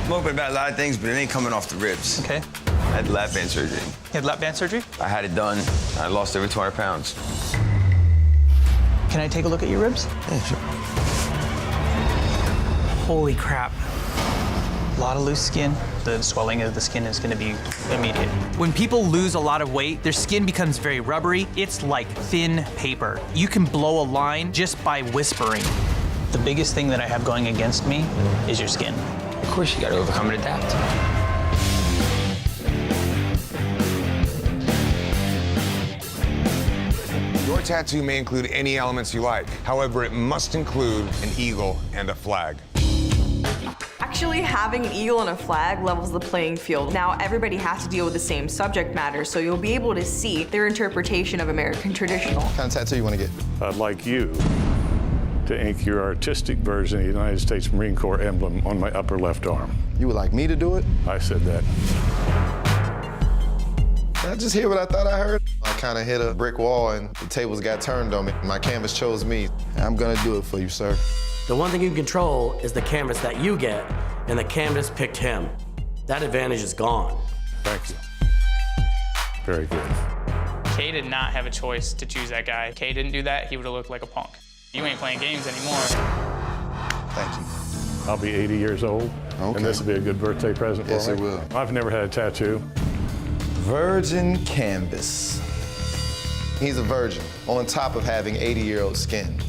Smoking about a lot of things, but it ain't coming off the ribs. Okay. I had lap band surgery. You had lap band surgery? I had it done. I lost over 200 pounds. Can I take a look at your ribs? Yeah, sure. Holy crap. A lot of loose skin. The swelling of the skin is going to be immediate. When people lose a lot of weight, their skin becomes very rubbery. It's like thin paper. You can blow a line just by whispering. The biggest thing that I have going against me is your skin. Of course, you got to overcome and adapt. Your tattoo may include any elements you like. However, it must include an eagle and a flag. Actually, having an eagle and a flag levels the playing field. Now, everybody has to deal with the same subject matter, so you'll be able to see their interpretation of American traditional. What kind of tattoo you want to get? I'd like you to ink your artistic version of the United States Marine Corps emblem on my upper left arm. You would like me to do it? I said that. Did I just hear what I thought I heard? I kind of hit a brick wall and the tables got turned on me. My canvas chose me. I'm gonna do it for you, sir. The one thing you can control is the canvas that you get, and the canvas picked him. That advantage is gone. Thank you. Very good. Kay did not have a choice to choose that guy. Kay didn't do that, he would have looked like a punk. You ain't playing games anymore. Thank you. I'll be 80 years old, Okay. and this will be a good birthday present for me. Yes, it will. I've never had a tattoo. Virgin canvas. He's a virgin, on top of having 80-year-old skin.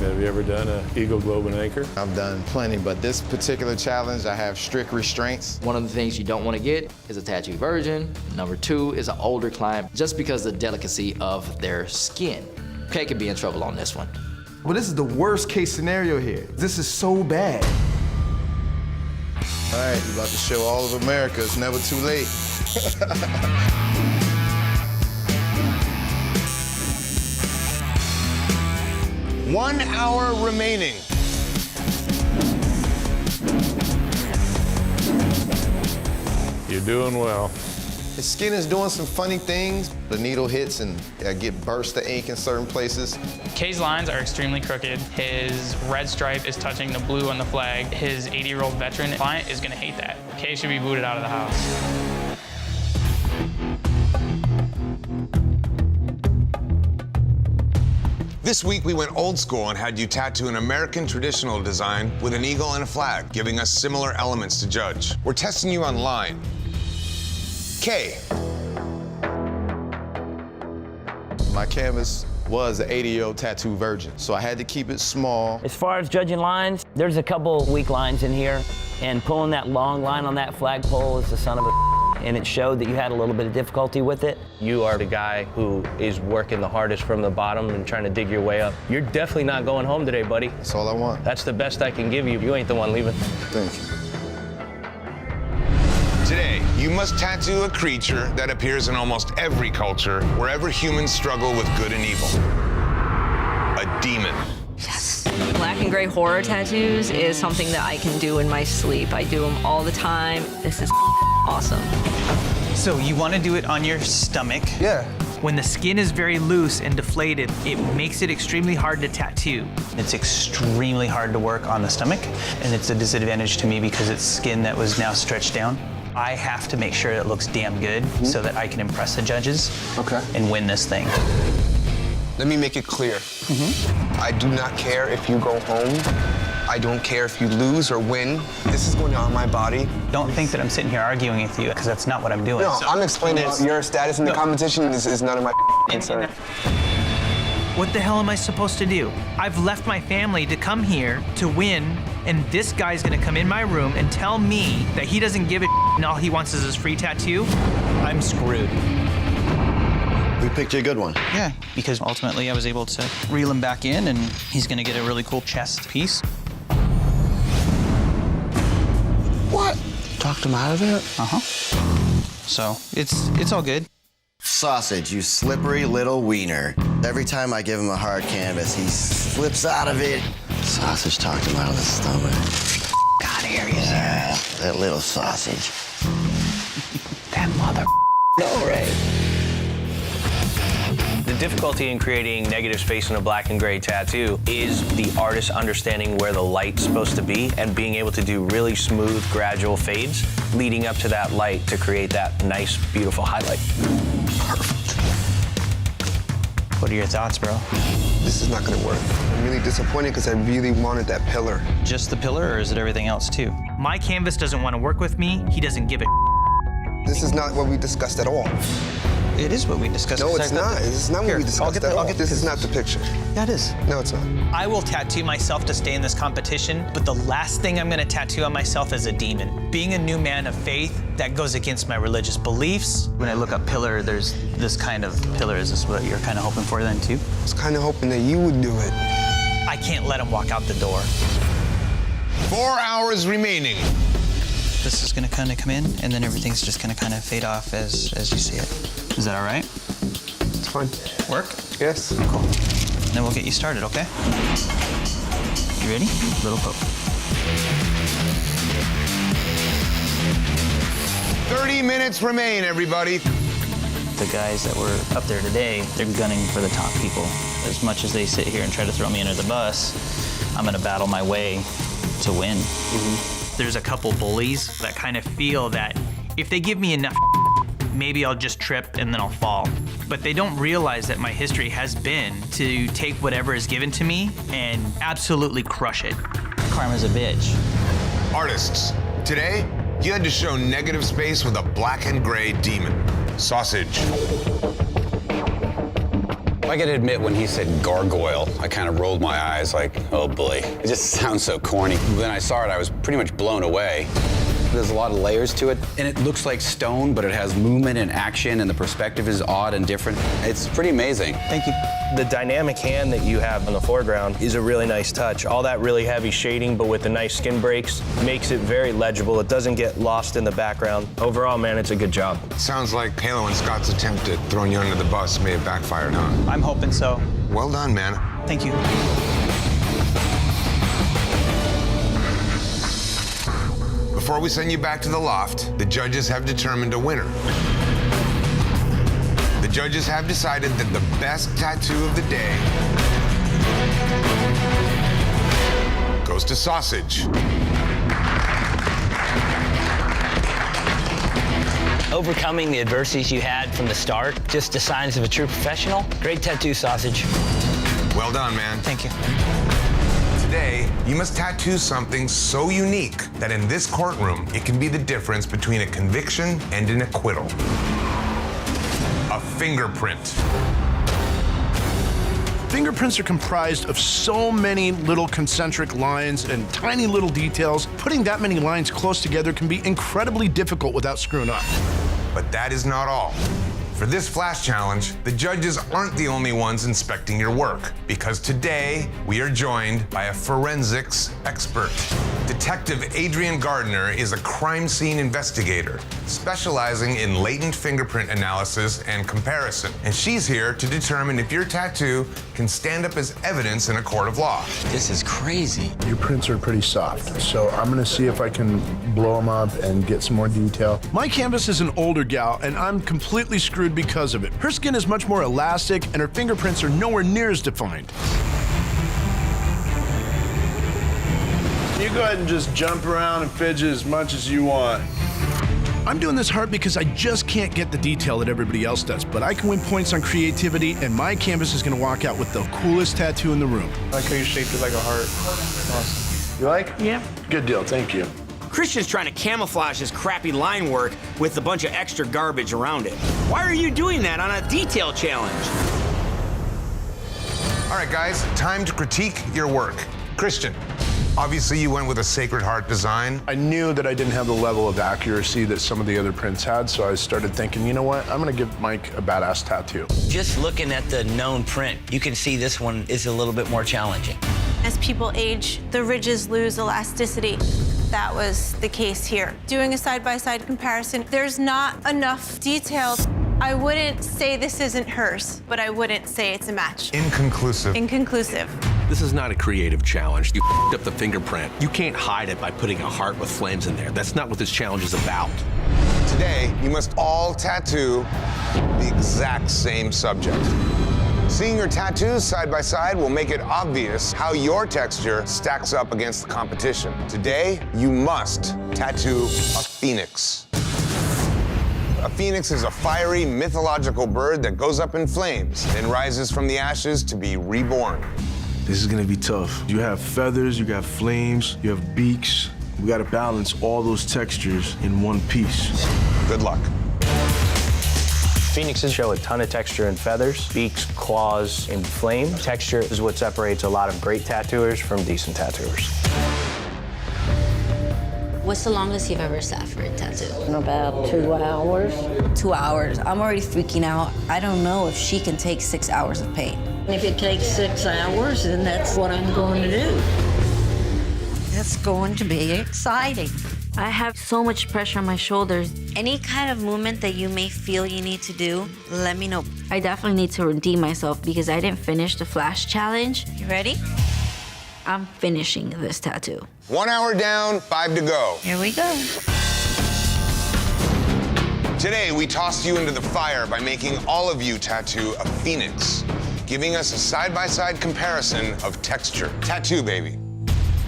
Have you ever done an Eagle, Globe, and Anchor? I've done plenty, but this particular challenge, I have strict restraints. One of the things you don't want to get is a tattoo virgin. Number 2 is an older client, just because of the delicacy of their skin. Kay could be in trouble on this one. Well, this is the worst case scenario here. This is so bad. All right, you about to show all of America. It's never too late. 1 hour remaining. You're doing well. His skin is doing some funny things. The needle hits and I get bursts of ink in certain places. Kay's lines are extremely crooked. His red stripe is touching the blue on the flag. His 80-year-old veteran client is gonna hate that. Kay should be booted out of the house. This week, we went old school and had you tattoo an American traditional design with an eagle and a flag, giving us similar elements to judge. We're testing you online. Kay. My canvas was an 80-year-old tattoo virgin, so I had to keep it small. As far as judging lines, there's a couple weak lines in here, and pulling that long line on that flagpole is the son of a and it showed that you had a little bit of difficulty with it. You are the guy who is working the hardest from the bottom and trying to dig your way up. You're definitely not going home today, buddy. That's all I want. That's the best I can give you. You ain't the one leaving. Thank you. Today, you must tattoo a creature that appears in almost every culture, wherever humans struggle with good and evil. A demon. Yes. Black and gray horror tattoos is something that I can do in my sleep. I do them all the time. This is awesome. So you want to do it on your stomach. Yeah. When the skin is very loose and deflated, it makes it extremely hard to tattoo. It's extremely hard to work on the stomach, and it's a disadvantage to me because it's skin that was now stretched down. I have to make sure it looks damn good so that I can impress the judges and win this thing. Let me make it clear. I do not care if you go home. I don't care if you lose or win. This is going on my body. Don't think that I'm sitting here arguing with you, because that's not what I'm doing. No, I'm explaining your status in the competition is none of my concern. What the hell am I supposed to do? I've left my family to come here to win, and this guy's gonna come in my room and tell me that he doesn't give a and all he wants is his free tattoo? I'm screwed. We picked you a good one. Yeah, because ultimately I was able to reel him back in, and he's gonna get a really cool chest piece. What? Talked him out of it? So it's all good. Sausage, you slippery little wiener. Every time I give him a hard canvas, he slips out of it. Sausage talked him out of the stomach. God, here he is. Yeah, that little sausage. That mother. No, right? The difficulty in creating negative space in a black and gray tattoo is the artist understanding where the light's supposed to be and being able to do really smooth, gradual fades leading up to that light to create that nice, beautiful highlight. Perfect. What are your thoughts, bro? This is not gonna work. I'm really disappointed because I really wanted that pillar. Just the pillar, or is it everything else too? My canvas doesn't want to work with me. He doesn't give a. This is not what we discussed at all. It is what we discussed. No, it's not. It's not what we discussed at all. This is not the picture. Yeah, it is. No, it's not. I will tattoo myself to stay in this competition, but the last thing I'm gonna tattoo on myself is a demon. Being a new man of faith, that goes against my religious beliefs. When I look up pillar, there's this kind of pillar. Is this what you're kind of hoping for then too? I was kind of hoping that you would do it. I can't let him walk out the door. 4 hours remaining. This is gonna kind of come in, and then everything's just gonna kind of fade off as you see it. Is that all right? It's fine. Work? Yes. Cool. Then we'll get you started, okay? You ready? Little poke. 30 minutes remain, everybody. The guys that were up there today, they're gunning for the top people. As much as they sit here and try to throw me under the bus, I'm gonna battle my way to win. There's a couple bullies that kind of feel that if they give me enough, maybe I'll just trip and then I'll fall. But they don't realize that my history has been to take whatever is given to me and absolutely crush it. Karma's a bitch. Artists, today, you had to show negative space with a black and gray demon. Sausage. I gotta admit, when he said gargoyle, I kind of rolled my eyes like, oh boy, it just sounds so corny. When I saw it, I was pretty much blown away. There's a lot of layers to it, and it looks like stone, but it has movement and action, and the perspective is odd and different. It's pretty amazing. Thank you. The dynamic hand that you have in the foreground is a really nice touch. All that really heavy shading, but with the nice skin breaks, makes it very legible. It doesn't get lost in the background. Overall, man, it's a good job. Sounds like Halo and Scott's attempt at throwing you under the bus may have backfired, huh? I'm hoping so. Well done, man. Thank you. Before we send you back to the loft, the judges have determined a winner. The judges have decided that the best tattoo of the day goes to Sausage. Overcoming the adversities you had from the start, just the signs of a true professional. Great tattoo, Sausage. Well done, man. Thank you. Today, you must tattoo something so unique that in this courtroom, it can be the difference between a conviction and an acquittal. A fingerprint. Fingerprints are comprised of so many little concentric lines and tiny little details. Putting that many lines close together can be incredibly difficult without screwing up. But that is not all. For this flash challenge, the judges aren't the only ones inspecting your work, because today we are joined by a forensics expert. Detective Adrian Gardner is a crime scene investigator specializing in latent fingerprint analysis and comparison. And she's here to determine if your tattoo can stand up as evidence in a court of law. This is crazy. Your prints are pretty soft, so I'm gonna see if I can blow them up and get some more detail. My canvas is an older gal, and I'm completely screwed because of it. Her skin is much more elastic, and her fingerprints are nowhere near as defined. You go ahead and just jump around and fidget as much as you want. I'm doing this hard because I just can't get the detail that everybody else does, but I can win points on creativity, and my canvas is gonna walk out with the coolest tattoo in the room. I like how you shaped it like a heart. Awesome. You like? Yeah. Good deal, thank you. Christian's trying to camouflage his crappy line work with a bunch of extra garbage around it. Why are you doing that on a detail challenge? All right, guys, time to critique your work. Christian, obviously you went with a Sacred Heart design. I knew that I didn't have the level of accuracy that some of the other prints had, so I started thinking, you know what, I'm gonna give Mike a badass tattoo. Just looking at the known print, you can see this one is a little bit more challenging. As people age, the ridges lose elasticity. That was the case here. Doing a side-by-side comparison, there's not enough detail. I wouldn't say this isn't hers, but I wouldn't say it's a match. Inconclusive. Inconclusive. This is not a creative challenge. You up the fingerprint. You can't hide it by putting a heart with flames in there. That's not what this challenge is about. Today, you must all tattoo the exact same subject. Seeing your tattoos side by side will make it obvious how your texture stacks up against the competition. Today, you must tattoo a phoenix. A phoenix is a fiery, mythological bird that goes up in flames, then rises from the ashes to be reborn. This is gonna be tough. You have feathers, you got flames, you have beaks. We gotta balance all those textures in one piece. Good luck. Phoenixes show a ton of texture and feathers, beaks, claws, and flame. Texture is what separates a lot of great tattooers from decent tattooers. What's the longest you've ever sat for a tattoo? About 2 hours. 2 hours. I'm already freaking out. I don't know if she can take 6 hours of pain. If it takes 6 hours, then that's what I'm going to do. It's going to be exciting. I have so much pressure on my shoulders. Any kind of movement that you may feel you need to do, let me know. I definitely need to redeem myself because I didn't finish the Flash Challenge. You ready? I'm finishing this tattoo. 1 hour down, 5 to go. Here we go. Today, we tossed you into the fire by making all of you tattoo a phoenix, giving us a side-by-side comparison of texture. Tattoo, baby.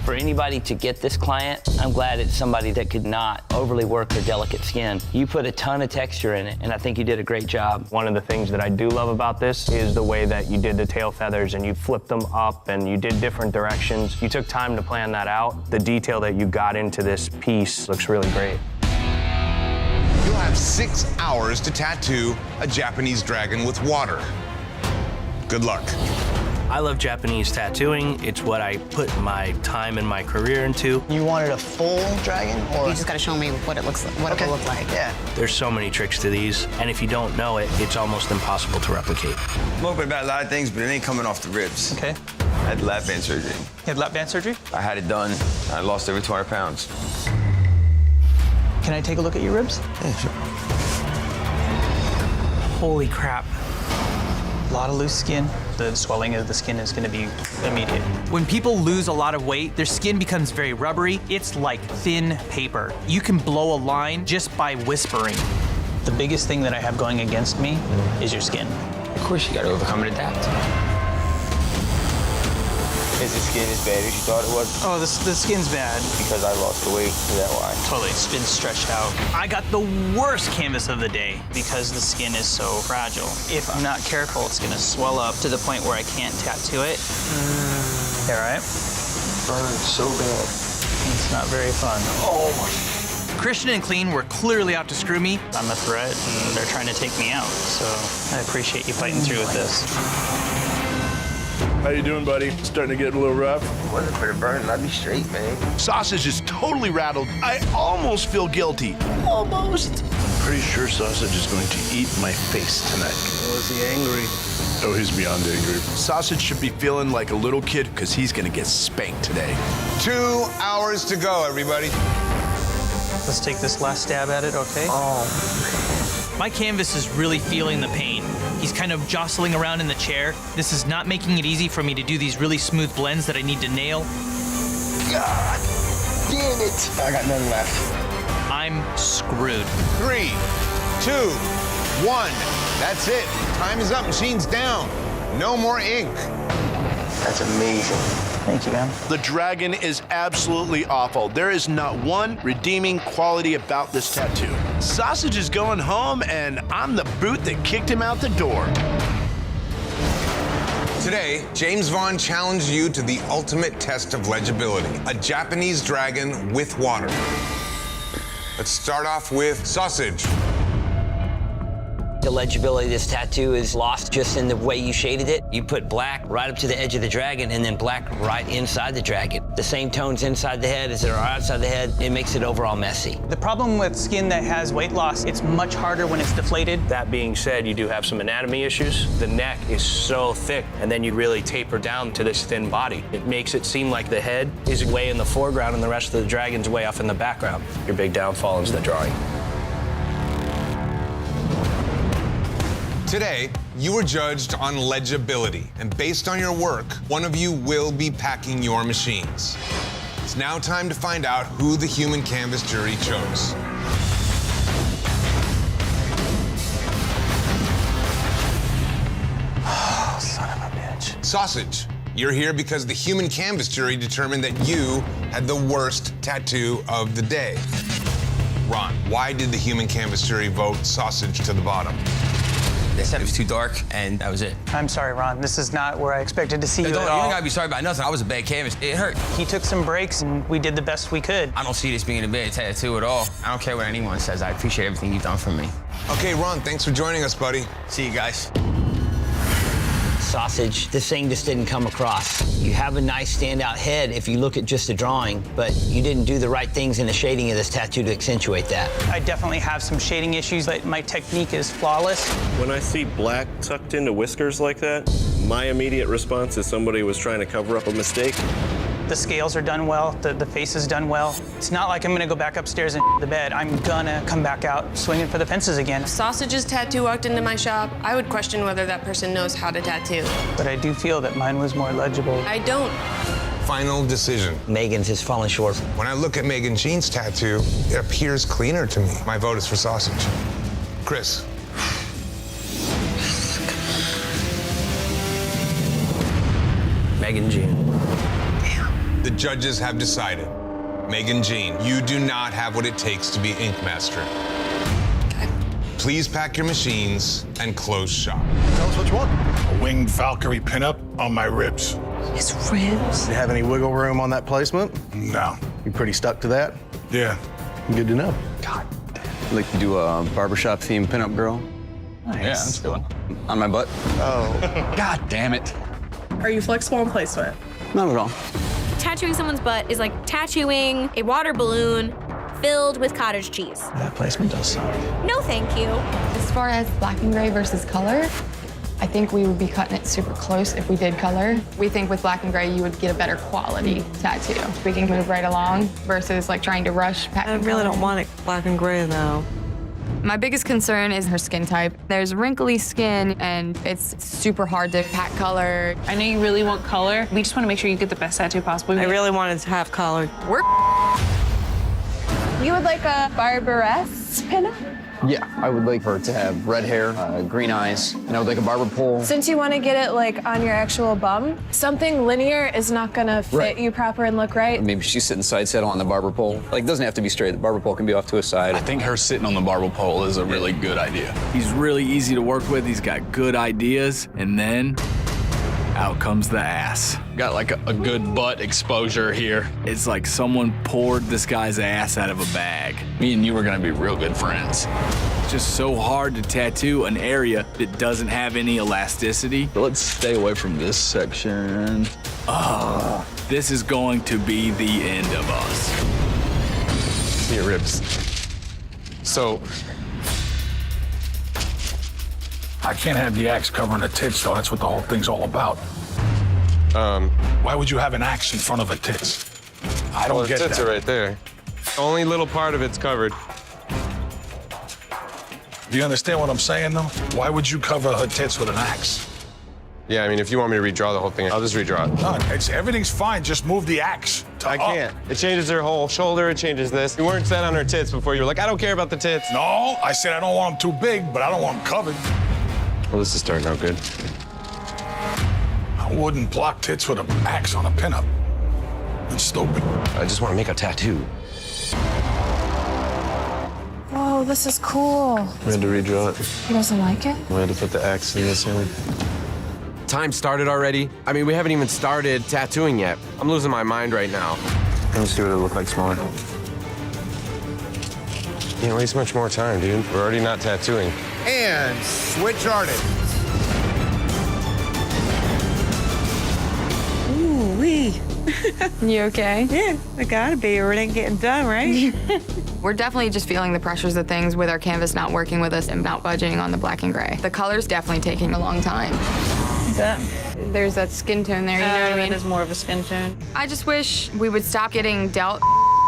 For anybody to get this client, I'm glad it's somebody that could not overly work their delicate skin. You put a ton of texture in it, and I think you did a great job. One of the things that I do love about this is the way that you did the tail feathers and you flipped them up and you did different directions. You took time to plan that out. The detail that you got into this piece looks really great. You'll have 6 hours to tattoo a Japanese dragon with water. Good luck. I love Japanese tattooing. It's what I put my time and my career into. You wanted a full dragon, or You just gotta show me what it looks like, what it will look like. Yeah. There's so many tricks to these, and if you don't know it, it's almost impossible to replicate. I'm open about a lot of things, but it ain't coming off the ribs. Okay. I had lap band surgery. You had lap band surgery? I had it done. I lost over 200 pounds. Can I take a look at your ribs? Yeah, sure. Holy crap. A lot of loose skin. The swelling of the skin is going to be immediate. When people lose a lot of weight, their skin becomes very rubbery. It's like thin paper. You can blow a line just by whispering. The biggest thing that I have going against me is your skin. Of course you got to overcome and adapt. Is the skin as bad as you thought it was? Oh, the skin's bad. Because I lost the weight, is that why? Totally, it's been stretched out. I got the worst canvas of the day because the skin is so fragile. If I'm not careful, it's gonna swell up to the point where I can't tattoo it. All right? Burns so bad. It's not very fun. Oh my. Christian and Clean were clearly out to screw me. I'm a threat, and they're trying to take me out. So I appreciate you fighting through with this. How you doing, buddy? Starting to get a little rough? Wasn't for the burn, I'd be straight, man. Sausage is totally rattled. I almost feel guilty. Almost. I'm pretty sure Sausage is going to eat my face tonight. Oh, is he angry? Oh, he's beyond angry. Sausage should be feeling like a little kid because he's going to get spanked today. 2 hours to go, everybody. Let's take this last stab at it, okay? Oh. My canvas is really feeling the pain. He's kind of jostling around in the chair. This is not making it easy for me to do these really smooth blends that I need to nail. God damn it. I got none left. I'm screwed. 3, 2, 1. That's it. Time is up. Machine's down. No more ink. That's amazing. Thank you, man. The dragon is absolutely awful. There is not one redeeming quality about this tattoo. Sausage is going home, and I'm the boot that kicked him out the door. Today, James Vaughn challenged you to the ultimate test of legibility, a Japanese dragon with water. Let's start off with Sausage. The legibility of this tattoo is lost just in the way you shaded it. You put black right up to the edge of the dragon and then black right inside the dragon. The same tones inside the head as there are outside the head. It makes it overall messy. The problem with skin that has weight loss, it's much harder when it's deflated. That being said, you do have some anatomy issues. The neck is so thick, and then you really taper down to this thin body. It makes it seem like the head is way in the foreground and the rest of the dragon's way off in the background. Your big downfall is the drawing. Today, you were judged on legibility, and based on your work, one of you will be packing your machines. It's now time to find out who the human canvas jury chose. Sausage. Sausage, you're here because the human canvas jury determined that you had the worst tattoo of the day. Ron, why did the human canvas jury vote Sausage to the bottom? They said it was too dark, and that was it. I'm sorry, Ron. This is not where I expected to see you You at all. don't gotta be sorry about nothing. I was a bad canvas. It hurt. He took some breaks, and we did the best we could. I don't see this being a bad tattoo at all. I don't care what anyone says. I appreciate everything you've done for me. Okay, Ron, thanks for joining us, buddy. See you guys. Sausage, this thing just didn't come across. You have a nice standout head if you look at just the drawing, but you didn't do the right things in the shading of this tattoo to accentuate that. I definitely have some shading issues, but my technique is flawless. When I see black tucked into whiskers like that, my immediate response is somebody was trying to cover up a mistake. The scales are done well, the face is done well. It's not like I'm gonna go back upstairs and the bed. I'm gonna come back out swinging for the fences again. If Sausage's tattoo walked into my shop, I would question whether that person knows how to tattoo. But I do feel that mine was more legible. I don't. Final decision. Megan's has fallen short. When I look at Megan Jean's tattoo, it appears cleaner to me. My vote is for Sausage. Chris. Megan Jean. The judges have decided. Megan Jean, you do not have what it takes to be Ink Master. Please pack your machines and close shop. Tell us what you want. A winged Valkyrie pinup on my ribs. His ribs? Do you have any wiggle room on that placement? No. You pretty stuck to that? Yeah. Good to know. God. I'd like to do a barbershop themed pinup girl. Nice. Yeah, that's a good one. On my butt. Oh. God damn it. Are you flexible in placement? Not at all. Tattooing someone's butt is like tattooing a water balloon filled with cottage cheese. That placement does suck. No, thank you. As far as black and gray versus color, I think we would be cutting it super close if we did color. We think with black and gray, you would get a better quality tattoo. We can move right along versus like trying to rush. I really don't want it black and gray though. My biggest concern is her skin type. There's wrinkly skin and it's super hard to pack color. I know you really want color. We just want to make sure you get the best tattoo possible. I really wanted to have color. You would like a barberess pinup? Yeah, I would like her to have red hair, green eyes, and I would like a barber pole. Since you want to get it like on your actual bum, something linear is not gonna fit you proper and look right. Maybe she's sitting side saddle on the barber pole. Like, it doesn't have to be straight. The barber pole can be off to a side. I think her sitting on the barber pole is a really good idea. He's really easy to work with. He's got good ideas. And then out comes the ass. Got like a good butt exposure here. It's like someone poured this guy's ass out of a bag. Me and you were gonna be real good friends. It's just so hard to tattoo an area that doesn't have any elasticity. But let's stay away from this section. Oh, this is going to be the end of us. See your ribs. So, I can't have the axe covering the tits, though. That's what the whole thing's all about. Why would you have an axe in front of a tits? I don't get that. The tits are right there. Only little part of it's covered. Do you understand what I'm saying, though? Why would you cover her tits with an axe? Yeah, I mean, if you want me to redraw the whole thing, I'll just redraw it. No, everything's fine. Just move the axe to I can't. It changes her whole shoulder. It changes this. You weren't set on her tits before. You were like, I don't care about the tits. No, I said I don't want them too big, but I don't want them covered. Well, this is starting out good. I wouldn't block tits with an axe on a pinup. It's stupid. I just want to make a tattoo. Whoa, this is cool. We had to redraw it. He doesn't like it? We had to put the axe in this one. Time started already. I mean, we haven't even started tattooing yet. I'm losing my mind right now. Let me see what it look like smaller. You can't waste much more time, dude. We're already not tattooing. And switch artists. Ooh-wee. You okay? Yeah, I gotta be, or it ain't getting done, right? We're definitely just feeling the pressures of things with our canvas not working with us and not budging on the black and gray. The color's definitely taking a long time. There's that skin tone there, you know what I mean? There's more of a skin tone. I just wish we would stop getting dealt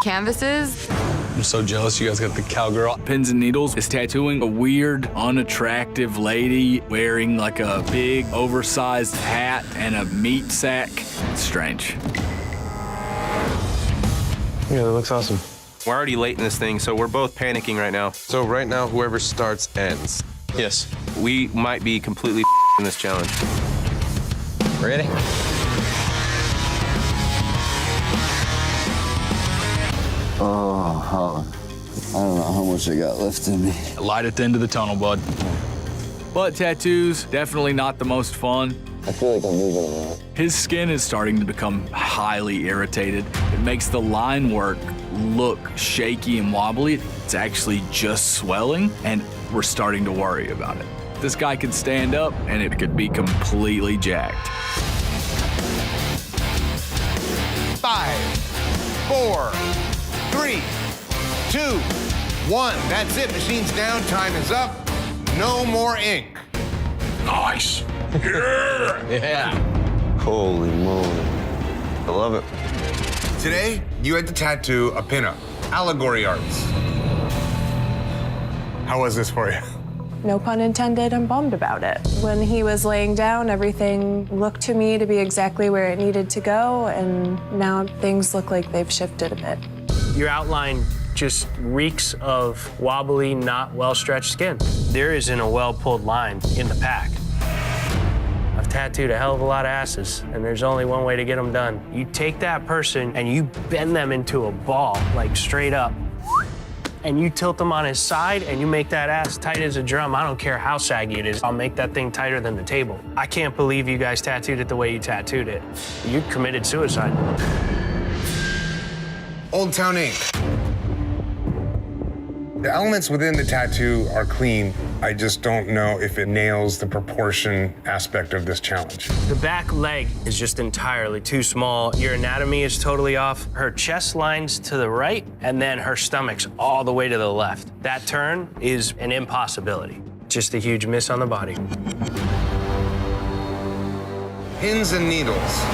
canvases. I'm so jealous you guys got the cowgirl. Pins and Needles is tattooing a weird, unattractive lady wearing like a big, oversized hat and a meat sack. It's strange. Yeah, that looks awesome. We're already late in this thing, so we're both panicking right now. So right now, whoever starts ends. Yes. We might be completely in this challenge. Ready? Oh, I don't know how much I got left in me. Light at the end of the tunnel, bud. But tattoos, definitely not the most fun. I feel like I'm moving around. His skin is starting to become highly irritated. It makes the line work look shaky and wobbly. It's actually just swelling, and we're starting to worry about it. This guy could stand up, and it could be completely jacked. 5, 4, 3, 2, 1. That's it. Machine's down. Time is up. No more ink. Nice. Yeah. Holy moly. I love it. Today, you had to tattoo a pinup, allegory arts. How was this for you? No pun intended, I'm bummed about it. When he was laying down, everything looked to me to be exactly where it needed to go, and now things look like they've shifted a bit. Your outline just reeks of wobbly, not well-stretched skin. There isn't a well-pulled line in the pack. I've tattooed a hell of a lot of asses, and there's only one way to get them done. You take that person and you bend them into a ball, like straight up, and you tilt them on his side and you make that ass tight as a drum. I don't care how saggy it is. I'll make that thing tighter than the table. I can't believe you guys tattooed it the way you tattooed it. You committed suicide. Old Town ink. The elements within the tattoo are clean. I just don't know if it nails the proportion aspect of this challenge. The back leg is just entirely too small. Your anatomy is totally off. Her chest line's to the right, and then her stomach's all the way to the left. That turn is an impossibility. Just a huge miss on the body. Pins and needles.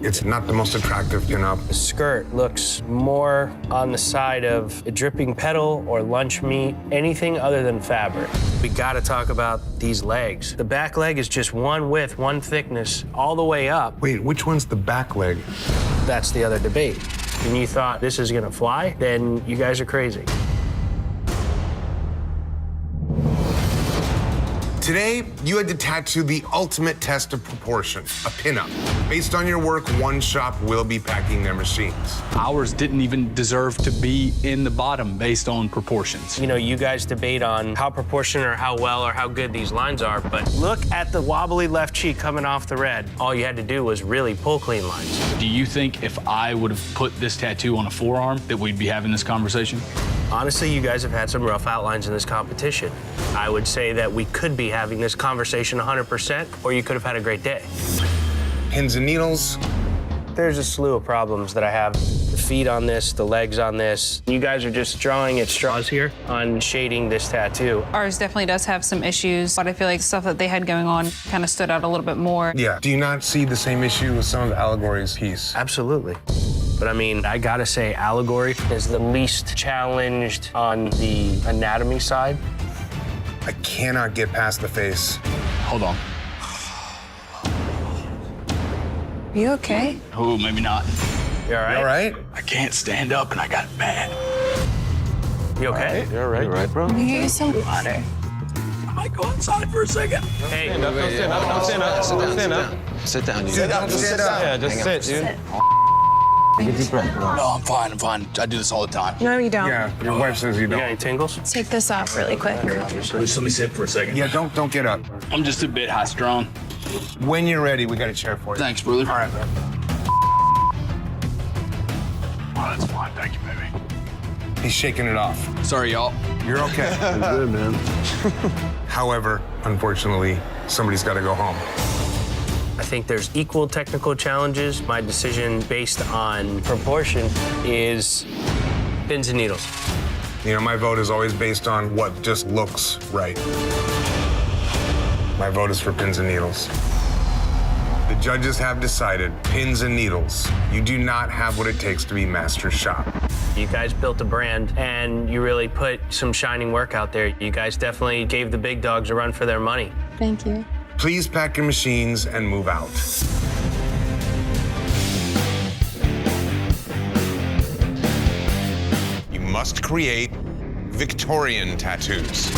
It's not the most attractive pinup. The skirt looks more on the side of a dripping petal or lunch meat, anything other than fabric. We gotta talk about these legs. The back leg is just one width, one thickness, all the way up. Wait, which one's the back leg? That's the other debate. And you thought this is gonna fly, then you guys are crazy. Today, you had to tattoo the ultimate test of proportion, a pinup. Based on your work, one shop will be packing their machines. Ours didn't even deserve to be in the bottom based on proportions. You know, you guys debate on how proportionate or how well or how good these lines are, but look at the wobbly left cheek coming off the red. All you had to do was really pull clean lines. Do you think if I would have put this tattoo on a forearm that we'd be having this conversation? Honestly, you guys have had some rough outlines in this competition. I would say that we could be having this conversation 100%, or you could have had a great day. Pins and needles. There's a slew of problems that I have. The feet on this, the legs on this. You guys are just drawing at straws here on shading this tattoo. Ours definitely does have some issues, but I feel like the stuff that they had going on kind of stood out a little bit more. Yeah. Do you not see the same issue with some of Allegory's piece? Absolutely. But I mean, I gotta say, Allegory is the least challenged on the anatomy side. I cannot get past the face. Hold on. You okay? Oh, maybe not. You all right? All right? I can't stand up and I got it bad. You okay? You're all right, bro. Can you get some water? I might go outside for a second. Hey, Sit down. Sit down. Yeah, just sit, dude. Take a deep breath. No, I'm fine. I do this all the time. No, you don't. Yeah, your wife says you you got don't. any tingles? Take this off really quick. Just let me sit for a second. Yeah, don't get up. I'm just a bit high strung. When you're ready, we got a chair for you. Thanks, brother. All right, man. Oh, that's fine. Thank you, baby. He's shaking it off. Sorry, y'all. You're okay. You're good, man. However, unfortunately, somebody's got to go home. I think there's equal technical challenges. My decision based on proportion is pins and needles. You know, my vote is always based on what just looks right. My vote is for pins and needles. The judges have decided pins and needles. You do not have what it takes to be master shop. You guys built a brand and you really put some shining work out there. You guys definitely gave the big dogs a run for their money. Thank you. Please pack your machines and move out. You must create Victorian tattoos.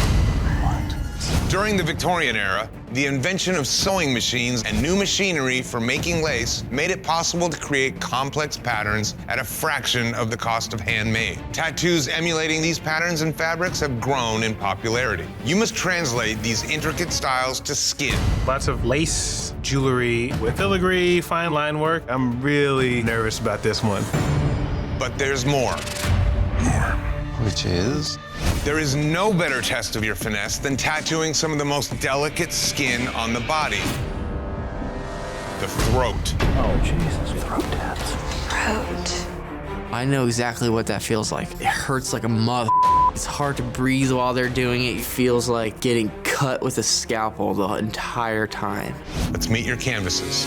During the Victorian era, the invention of sewing machines and new machinery for making lace made it possible to create complex patterns at a fraction of the cost of handmade. Tattoos emulating these patterns and fabrics have grown in popularity. You must translate these intricate styles to skin. Lots of lace, jewelry, with filigree, fine line work. I'm really nervous about this one. But there's more. Which is? There is no better test of your finesse than tattooing some of the most delicate skin on the body. The throat. Oh, Jesus, throat tats. Throat. I know exactly what that feels like. It hurts like a mother. It's hard to breathe while they're doing it. It feels like getting cut with a scalpel the entire time. Let's meet your canvases.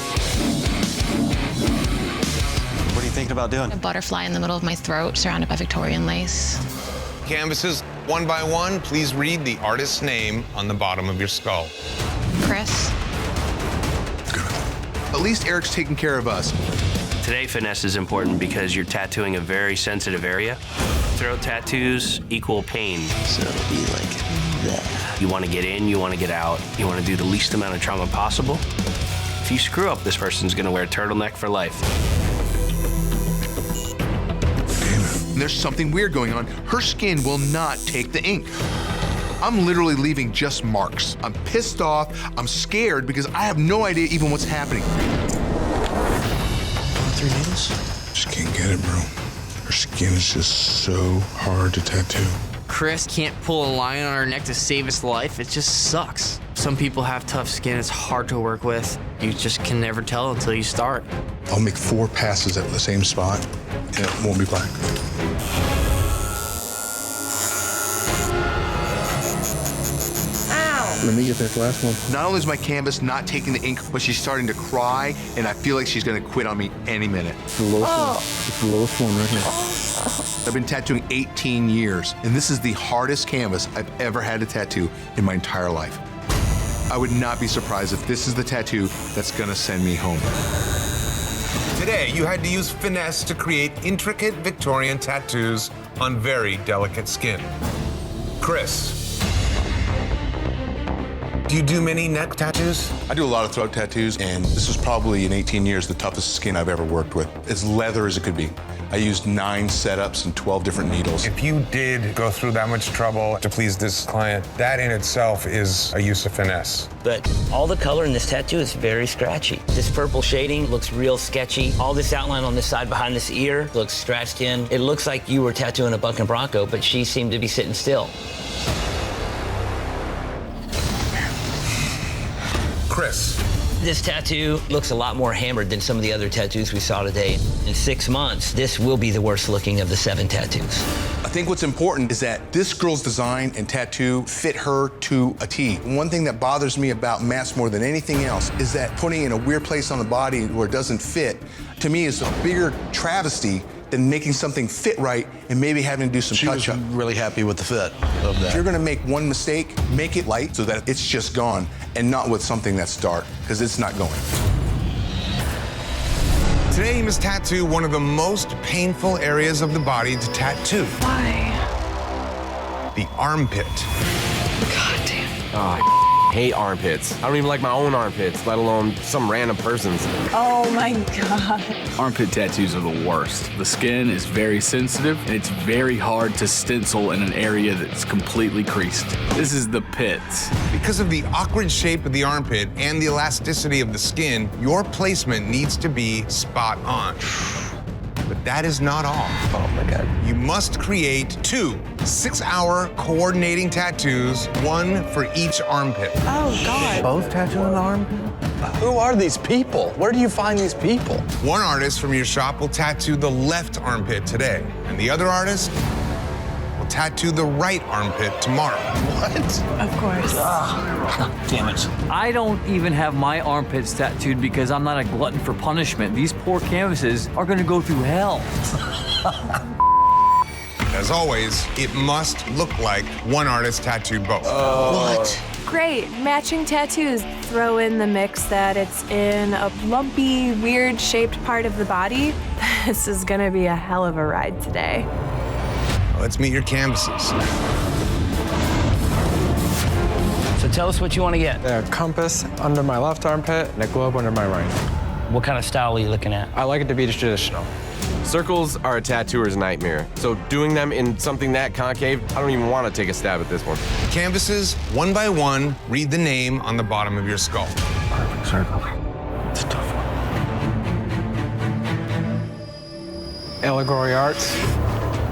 What are you thinking about doing? A butterfly in the middle of my throat surrounded by Victorian lace. Canvases, one by one, please read the artist's name on the bottom of your skull. Chris. At least Eric's taking care of us. Today, finesse is important because you're tattooing a very sensitive area. Throat tattoos equal pain. So it'll be like that. You want to get in, you want to get out, you want to do the least amount of trauma possible. If you screw up, this person's going to wear a turtleneck for life. There's something weird going on. Her skin will not take the ink. I'm literally leaving just marks. I'm pissed off, I'm scared because I have no idea even what's happening. 3 needles? Just can't get it, bro. Her skin is just so hard to tattoo. Chris can't pull a line on her neck to save his life. It just sucks. Some people have tough skin. It's hard to work with. You just can never tell until you start. I'll make 4 passes at the same spot, and it won't be black. Let me get that last one. Not only is my canvas not taking the ink, but she's starting to cry, and I feel like she's gonna quit on me any minute. It's the lowest one. It's the lowest one right here. I've been tattooing 18 years, and this is the hardest canvas I've ever had to tattoo in my entire life. I would not be surprised if this is the tattoo that's gonna send me home. Today, you had to use finesse to create intricate Victorian tattoos on very delicate skin. Chris, do you do many neck tattoos? I do a lot of throat tattoos, and this was probably in 18 years the toughest skin I've ever worked with. As leather as it could be. I used 9 setups and 12 different needles. If you did go through that much trouble to please this client, that in itself is a use of finesse. But all the color in this tattoo is very scratchy. This purple shading looks real sketchy. All this outline on this side behind this ear looks scratched in. It looks like you were tattooing a buck and bronco, but she seemed to be sitting still. Chris. This tattoo looks a lot more hammered than some of the other tattoos we saw today. In 6 months, this will be the worst looking of the 7 tattoos. I think what's important is that this girl's design and tattoo fit her to a T. One thing that bothers me about masks more than anything else is that putting it in a weird place on the body where it doesn't fit, to me, is a bigger travesty than making something fit right and maybe having to do some touch-up. She was really happy with the fit of that. If you're gonna make one mistake, make it light so that it's just gone, and not with something that's dark, because it's not going. Today, you must tattoo one of the most painful areas of the body to tattoo. Why? The armpit. God damn. Oh, I hate armpits. I don't even like my own armpits, let alone some random person's. Oh my God. Armpit tattoos are the worst. The skin is very sensitive, and it's very hard to stencil in an area that's completely creased. This is the pit. Because of the awkward shape of the armpit and the elasticity of the skin, your placement needs to be spot on. But that is not all. Oh my God. You must create 2 6-hour coordinating tattoos, 1 for each armpit. Oh God. Both tattooing the armpit? Who are these people? Where do you find these people? One artist from your shop will tattoo the left armpit today, and the other artist will tattoo the right armpit tomorrow. What? Of course. Damn it. I don't even have my armpits tattooed because I'm not a glutton for punishment. These poor canvases are gonna go through hell. As always, it must look like one artist tattooed both. What? Great, matching tattoos. Throw in the mix that it's in a lumpy, weird shaped part of the body. This is gonna be a hell of a ride today. Let's meet your canvases. So Tell us what you want to get. A compass under my left armpit and a globe under my right. What kind of style are you looking at? I like it to be traditional. Circles are a tattooer's nightmare, so doing them in something that concave, I don't even want to take a stab at this one. Canvases, one by one, read the name on the bottom of your skull. Perfect circle. It's a tough one. Allegory Arts.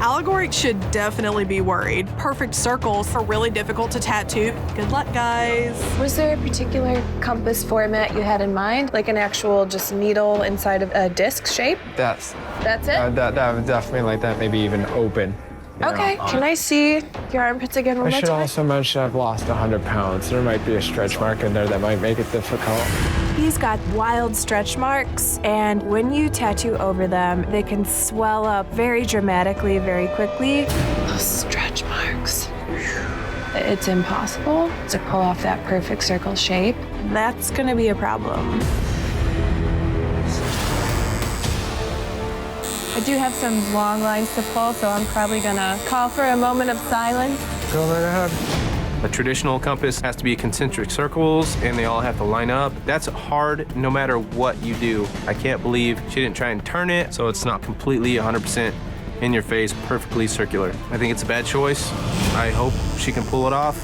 Allegory should definitely be worried. Perfect circles are really difficult to tattoo. Good luck, guys. Was there a particular compass format you had in mind? Like an actual just needle inside of a disc shape? That's it? that would definitely like that, maybe even open. Okay, can I see your armpits again one I more should time? also mention I've lost 100 pounds. There might be a stretch mark in there that might make it difficult. He's got wild stretch marks, and when you tattoo over them, they can swell up very dramatically, very quickly. Those stretch marks. It's impossible to pull off that perfect circle shape. That's gonna be a problem. I do have some long lines to pull, so I'm probably gonna call for a moment of silence. Go right ahead. A traditional compass has to be concentric circles, and they all have to line up. That's hard no matter what you do. I can't believe she didn't try and turn it, so it's not completely 100% in your face, perfectly circular. I think it's a bad choice. I hope she can pull it off.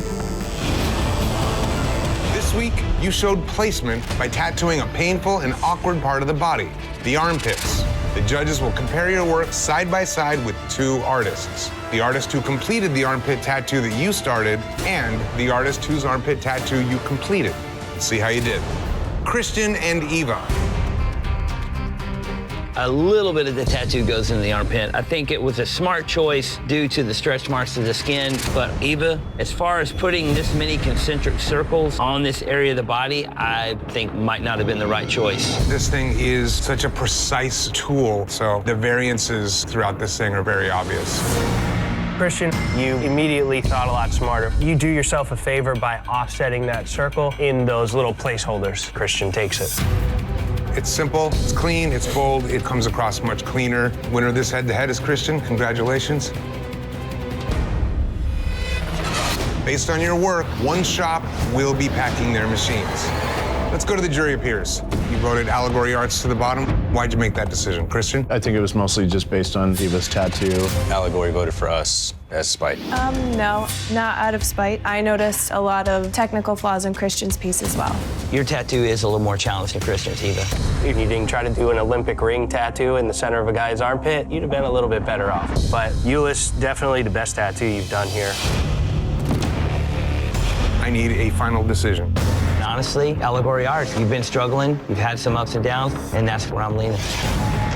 This week, you showed placement by tattooing a painful and awkward part of the body, the armpits. The judges will compare your work side by side with two artists. The artist who completed the armpit tattoo that you started and the artist whose armpit tattoo you completed. Let's see how you did. Christian and Eva. A little bit of the tattoo goes in the armpit. I think it was a smart choice due to the stretch marks of the skin. But Eva, as far as putting this many concentric circles on this area of the body, I think might not have been the right choice. This thing is such a precise tool, so the variances throughout this thing are very obvious. Christian, you immediately thought a lot smarter. You do yourself a favor by offsetting that circle in those little placeholders. Christian takes it. It's simple, it's clean, it's bold, it comes across much cleaner. Winner of this head-to-head is Christian. Congratulations. Based on your work, one shop will be packing their machines. Let's go to the jury appears. You voted Allegory Arts to the bottom. Why'd you make that decision, Christian? I think it was mostly just based on Eva's tattoo. Allegory voted for us as spite. No, not out of spite. I noticed a lot of technical flaws in Christian's piece as well. Your tattoo is a little more challenged than Christian's, Eva. If you didn't try to do an Olympic ring tattoo in the center of a guy's armpit, you'd have been a little bit better off. But Euless, definitely the best tattoo you've done here. I need a final decision. Honestly, Allegory Arts, you've been struggling, you've had some ups and downs, and that's where I'm leaning.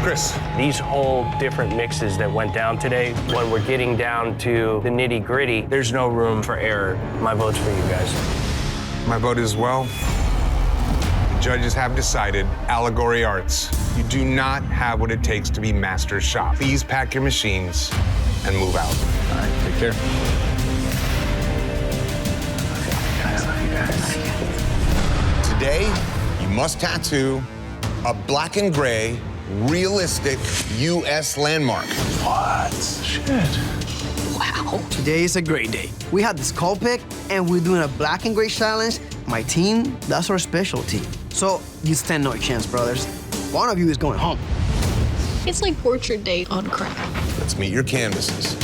Chris. These whole different mixes that went down today, when we're getting down to the nitty gritty, there's no room for error. My vote's for you guys. My vote as well. The judges have decided Allegory Arts. You do not have what it takes to be master shop. Please pack your machines and move out. All right, take care. Today, you must tattoo a black and gray, realistic U.S. landmark. What? Shit. Wow. Today is a great day. We had the skull pick, and we're doing a black and gray challenge. My team, that's our specialty. So you stand no chance, brothers. One of you is going home. It's like portrait day on crack. Let's meet your canvases.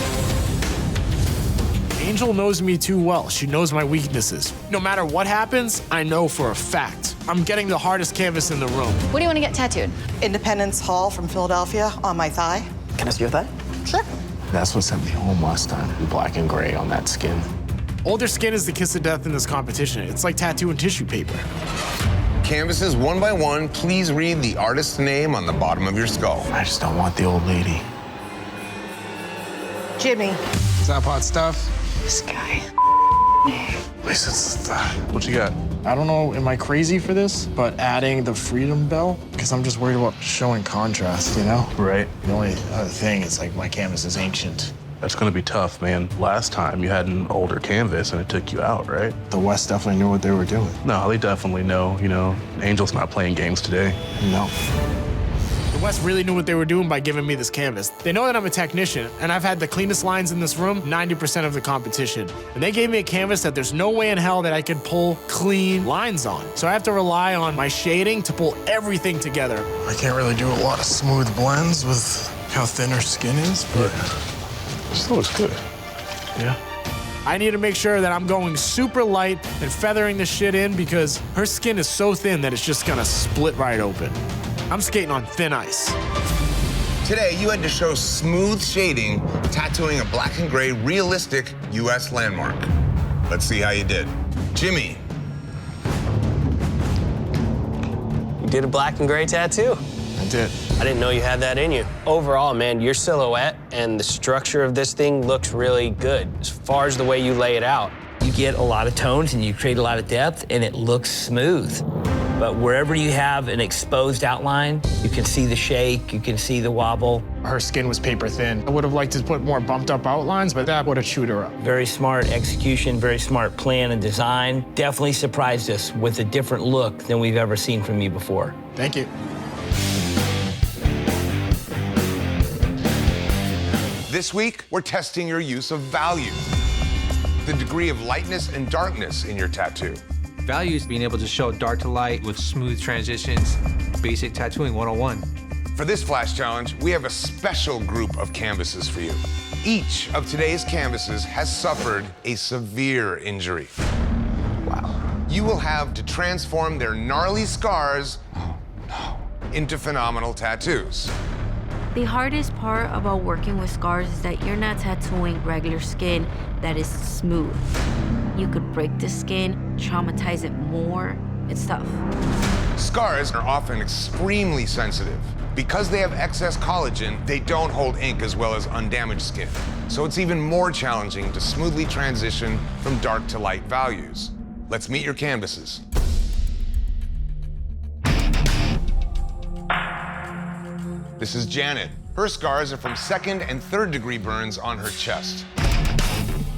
Angel knows me too well. She knows my weaknesses. No matter what happens, I know for a fact I'm getting the hardest canvas in the room. What do you want to get tattooed? Independence Hall from Philadelphia on my thigh. Can I see your thigh? Sure. That's what sent me home last time. Black and gray on that skin. Older skin is the kiss of death in this competition. It's like tattooing tissue paper. Canvases one by one, please read the artist's name on the bottom of your skull. I just don't want the old lady. Jimmy. Is that hot stuff? This guy. What you got? I don't know, am I crazy for this? But adding the freedom bell? Because I'm just worried about showing contrast, you know? Right. The only other thing is like my canvas is ancient. That's gonna be tough, man. Last time you had an older canvas and it took you out, right? The West definitely knew what they were doing. No, they definitely know, you know. Angel's not playing games today. No. West really knew what they were doing by giving me this canvas. They know that I'm a technician, and I've had the cleanest lines in this room 90% of the competition. And they gave me a canvas that there's no way in hell that I could pull clean lines on. So I have to rely on my shading to pull everything together. I can't really do a lot of smooth blends with how thin her skin is, but it still looks good. Yeah. I need to make sure that I'm going super light and feathering this shit in because her skin is so thin that it's just gonna split right open. I'm skating on thin ice. Today, you had to show smooth shading, tattooing a black and gray realistic U.S. landmark. Let's see how you did. Jimmy. You did a black and gray tattoo. I did. I didn't know you had that in you. Overall, man, your silhouette and the structure of this thing looks really good. As far as the way you lay it out, You get a lot of tones and you create a lot of depth and it looks smooth. But wherever you have an exposed outline, you can see the shake, you can see the wobble. Her skin was paper thin. I would have liked to put more bumped up outlines, but that would have chewed her up. Very smart execution, very smart plan and design. Definitely surprised us with a different look than we've ever seen from you before. Thank you. This week, we're testing your use of value, the degree of lightness and darkness in your tattoo. Value is being able to show dark to light with smooth transitions, basic tattooing 101. For this flash challenge, we have a special group of canvases for you. Each of today's canvases has suffered a severe injury. Wow. You will have to transform their gnarly scars into phenomenal tattoos. The hardest part about working with scars is that you're not tattooing regular skin that is smooth. You could break the skin, traumatize it more. It's tough. Scars are often extremely sensitive. Because they have excess collagen, they don't hold ink as well as undamaged skin. So it's even more challenging to smoothly transition from dark to light values. Let's meet your canvases. This is Janet. Her scars are from 2nd and 3rd degree burns on her chest.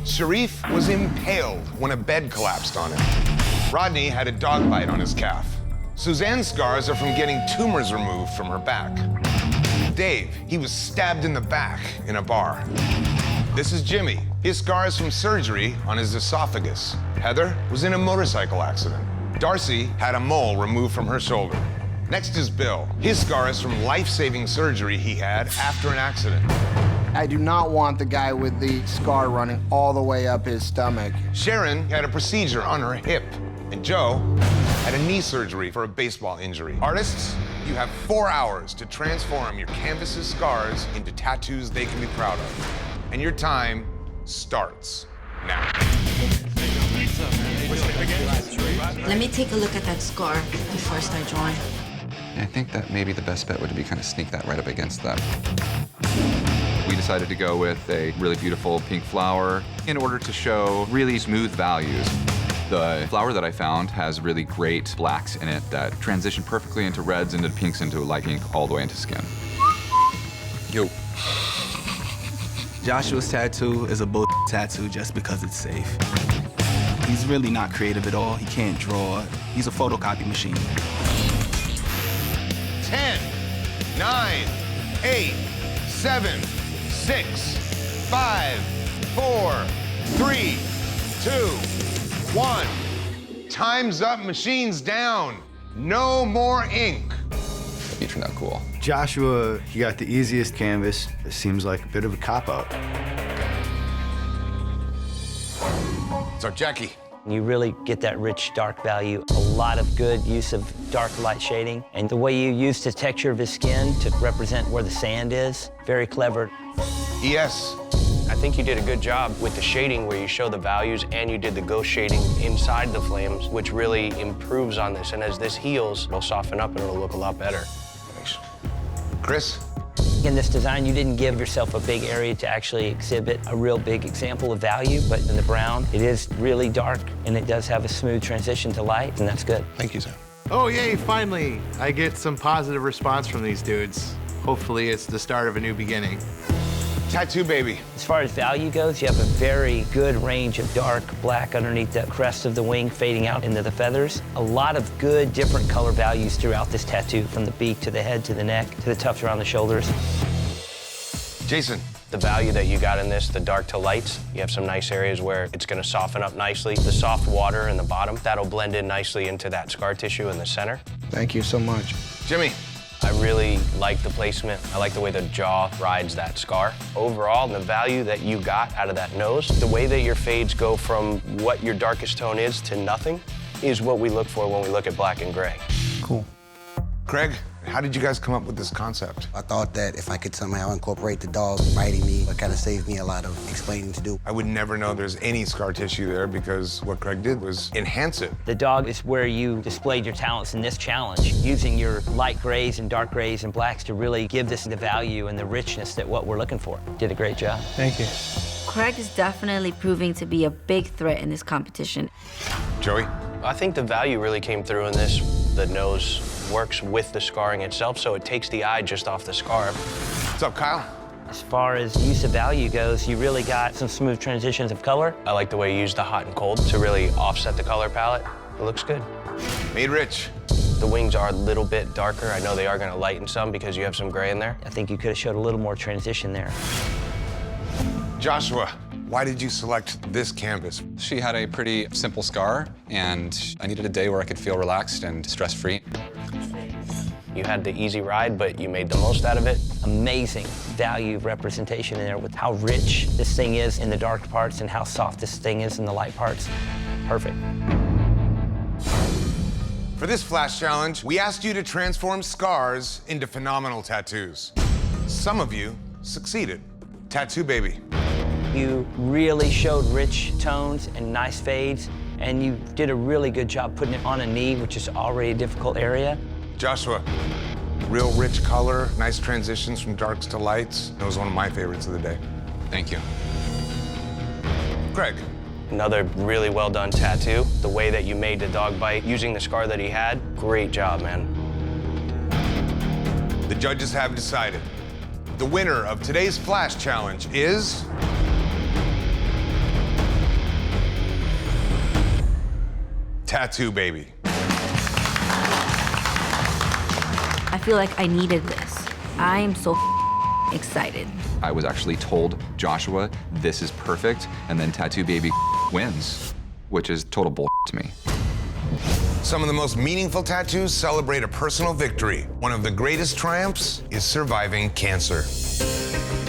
Sharif was impaled when a bed collapsed on him. Rodney had a dog bite on his calf. Suzanne's scars are from getting tumors removed from her back. Dave, he was stabbed in the back in a bar. This is Jimmy. His scars from surgery on his esophagus. Heather was in a motorcycle accident. Darcy had a mole removed from her shoulder. Next is Bill. His scar is from life-saving surgery he had after an accident. I do not want the guy with the scar running all the way up his stomach. Sharon had a procedure on her hip, and Joe had a knee surgery for a baseball injury. Artists, you have 4 hours to transform your canvas's scars into tattoos they can be proud of. And your time starts now. Let me take a look at that scar before I start drawing. I think that maybe the best bet would be kind of sneak that right up against that. We decided to go with a really beautiful pink flower in order to show really smooth values. The flower that I found has really great blacks in it that transition perfectly into reds, into pinks, into light pink, all the way into skin. Yo. Joshua's tattoo is a bull tattoo just because it's safe. He's really not creative at all. He can't draw. He's a photocopy machine. 10, 9, 8, 7, 6, 5, 4, 3, 2, 1. Time's up, machine's down. No more ink. You turned out cool. Joshua, he got the easiest canvas. It seems like a bit of a cop-out. So, Jackie. You really get that rich dark value, a lot of good use of dark light shading, and the way you use the texture of his skin to represent where the sand is, very clever. Yes. I think you did a good job with the shading where you show the values and you did the ghost shading inside the flames, which really improves on this. And as this heals, it'll soften up and it'll look a lot better. Thanks. Chris? In this design, you didn't give yourself a big area to actually exhibit a real big example of value, but in the brown, it is really dark, and it does have a smooth transition to light, and that's good. Thank you, sir. Oh, yay, finally. I get some positive response from these dudes. Hopefully, it's the start of a new beginning. Tattoo Baby. As far as value goes, you have a very good range of dark black underneath the crest of the wing, fading out into the feathers. A lot of good different color values throughout this tattoo, from the beak to the head to the neck to the tufts around the shoulders. Jason. The value that you got in this, the dark to lights, you have some nice areas where it's gonna soften up nicely. The soft water in the bottom, that'll blend in nicely into that scar tissue in the center. Thank you so much. Jimmy. I really like the placement. I like the way the jaw rides that scar. Overall, the value that you got out of that nose, the way that your fades go from what your darkest tone is to nothing, is what we look for when we look at black and gray. Cool. Craig, how did you guys come up with this concept? I thought that if I could somehow incorporate the dog biting me, it kind of saved me a lot of explaining to do. I would never know there's any scar tissue there because what Craig did was enhance it. The dog is where you displayed your talents in this challenge, using your light grays and dark grays and blacks to really give this the value and the richness that what we're looking for. Did a great job. Thank you. Craig is definitely proving to be a big threat in this competition. Joey? I think the value really came through in this. The nose works with the scarring itself, so it takes the eye just off the scar. What's up, Kyle? As far as use of value goes, you really got some smooth transitions of color. I like the way you use the hot and cold to really offset the color palette. It looks good. Made Rich. The wings are a little bit darker. I know they are gonna lighten some because you have some gray in there. I think you could have showed a little more transition there. Joshua, why did you select this canvas? She had a pretty simple scar, and I needed a day where I could feel relaxed and stress-free. You had the easy ride, but you made the most out of it. Amazing value representation in there with how rich this thing is in the dark parts and how soft this thing is in the light parts. Perfect. For this flash challenge, we asked you to transform scars into phenomenal tattoos. Some of you succeeded. Tattoo Baby. You really showed rich tones and nice fades, and you did a really good job putting it on a knee, which is already a difficult area. Joshua, real rich color, nice transitions from darks to lights. That was one of my favorites of the day. Thank you. Greg. Another really well done tattoo. The way that you made the dog bite using the scar that he had, great job, man. The judges have decided. The winner of today's Flash Challenge is... Tattoo Baby. I feel like I needed this. I am so excited. I was actually told, Joshua, this is perfect, and then Tattoo Baby wins, which is total bull to me. Some of the most meaningful tattoos celebrate a personal victory. One of the greatest triumphs is surviving cancer.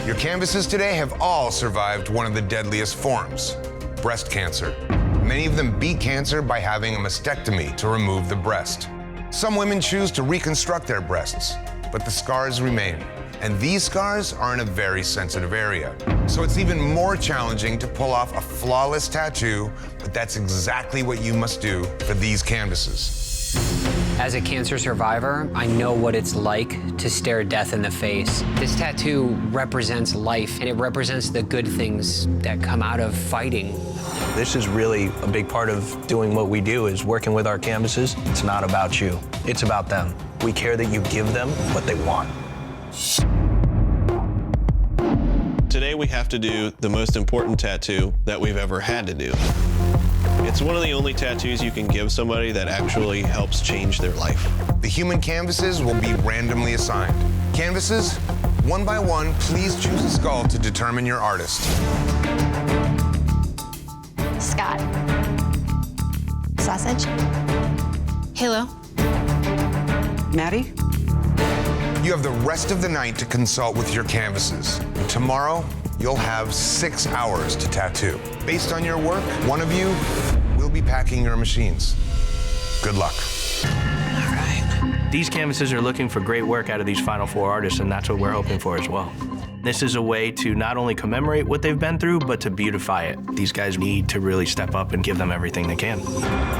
Your canvases today have all survived one of the deadliest forms, breast cancer. Many of them beat cancer by having a mastectomy to remove the breast. Some women choose to reconstruct their breasts, but the scars remain. And these scars are in a very sensitive area. So it's even more challenging to pull off a flawless tattoo, but that's exactly what you must do for these canvases. As a cancer survivor, I know what it's like to stare death in the face. This tattoo represents life, and it represents the good things that come out of fighting. This is really a big part of doing what we do, is working with our canvases. It's not about you, it's about them. We care that you give them what they want. Today we have to do the most important tattoo that we've ever had to do. It's one of the only tattoos you can give somebody that actually helps change their life. The human canvases will be randomly assigned. Canvases, one by one, please choose a skull to determine your artist. Scott. Sausage. Halo. Maddie? You have the rest of the night to consult with your canvases. And tomorrow, you'll have 6 hours to tattoo. Based on your work, one of you will be packing your machines. Good luck. These canvases are looking for great work out of these final 4 artists, and that's what we're hoping for as well. This is a way to not only commemorate what they've been through, but to beautify it. These guys need to really step up and give them everything they can.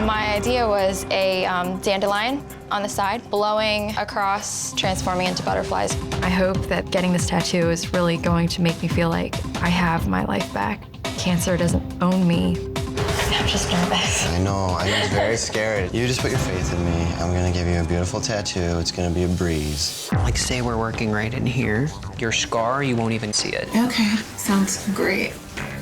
My idea was a dandelion on the side, blowing across, transforming into butterflies. I hope that getting this tattoo is really going to make me feel like I have my life back. Cancer doesn't own me. I'm just nervous. I know, I'm very scared. You just put your faith in me. I'm gonna give you a beautiful tattoo. It's gonna be a breeze. Like, say we're working right in here. Your scar, you won't even see it. Okay, sounds great.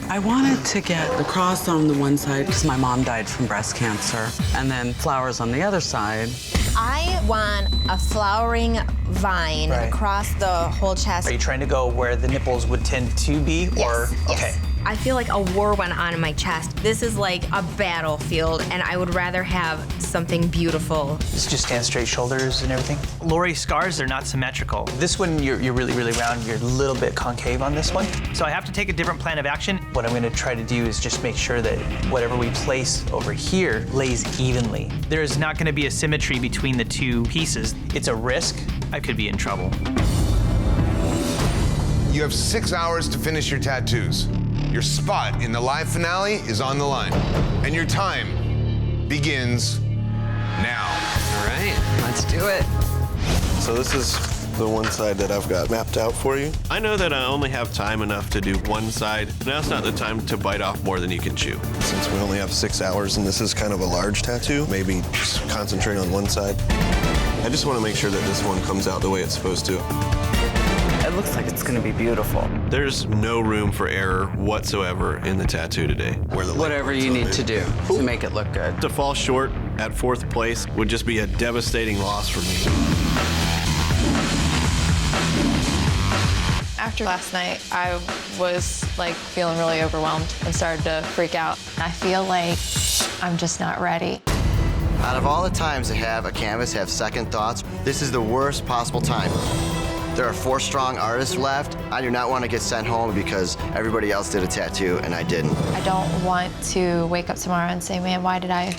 I wanted to get the cross on the one side because my mom died from breast cancer, and then flowers on the other side. I want a flowering vine across the whole chest. Are you trying to go where the nipples would tend to be, or okay? I feel like a war went on in my chest. This is like a battlefield, and I would rather have something beautiful. Just stand straight shoulders and everything. Lori, scars are not symmetrical. This one, you're really, really round. You're a little bit concave on this one. So I have to take a different plan of action. What I'm gonna try to do is just make sure that whatever we place over here lays evenly. There is not gonna be a symmetry between the two pieces. It's a risk. I could be in trouble. You have 6 hours to finish your tattoos. Your spot in the live finale is on the line. And your time begins now. All right, let's do it. So this is the one side that I've got mapped out for you. I know that I only have time enough to do one side. Now's not the time to bite off more than you can chew. Since we only have 6 hours and this is kind of a large tattoo, maybe just concentrate on one side. I just want to make sure that this one comes out the way it's supposed to. It looks like it's gonna be beautiful. There's no room for error whatsoever in the tattoo today. Whatever you need to do to make it look good. To fall short at 4th place would just be a devastating loss for me. After last night, I was like feeling really overwhelmed and started to freak out. I feel like I'm just not ready. Out of all the times to have a canvas have second thoughts, this is the worst possible time. There are 4 strong artists left. I do not want to get sent home because everybody else did a tattoo and I didn't. I don't want to wake up tomorrow and say, man, why did I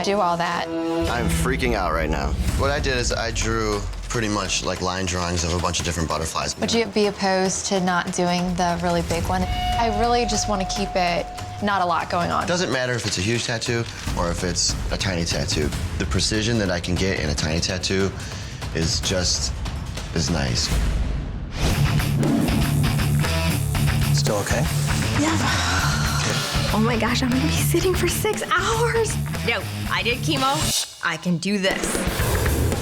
do all that? I'm freaking out right now. What I did is I drew pretty much like line drawings of a bunch of different butterflies. Would you be opposed to not doing the really big one? I really just want to keep it not a lot going on. It doesn't matter if it's a huge tattoo or if it's a tiny tattoo. The precision that I can get in a tiny tattoo is just as nice. Still okay? Yeah. Oh my gosh, I'm gonna be sitting for 6 hours. No, I did chemo. I can do this.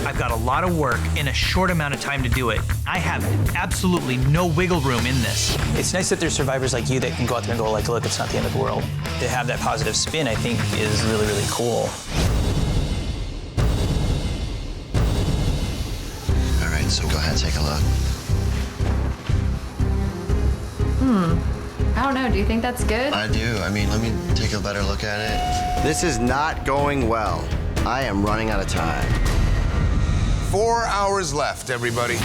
I've got a lot of work in a short amount of time to do it. I have absolutely no wiggle room in this. It's nice that there's survivors like you that can go out there and go like, look, it's not the end of the world. To have that positive spin, I think, is really, really cool. All right, so go ahead and take a look. I don't know, do you think that's good? I do. I mean, let me take a better look at it. This is not going well. I am running out of time. 4 hours left, everybody.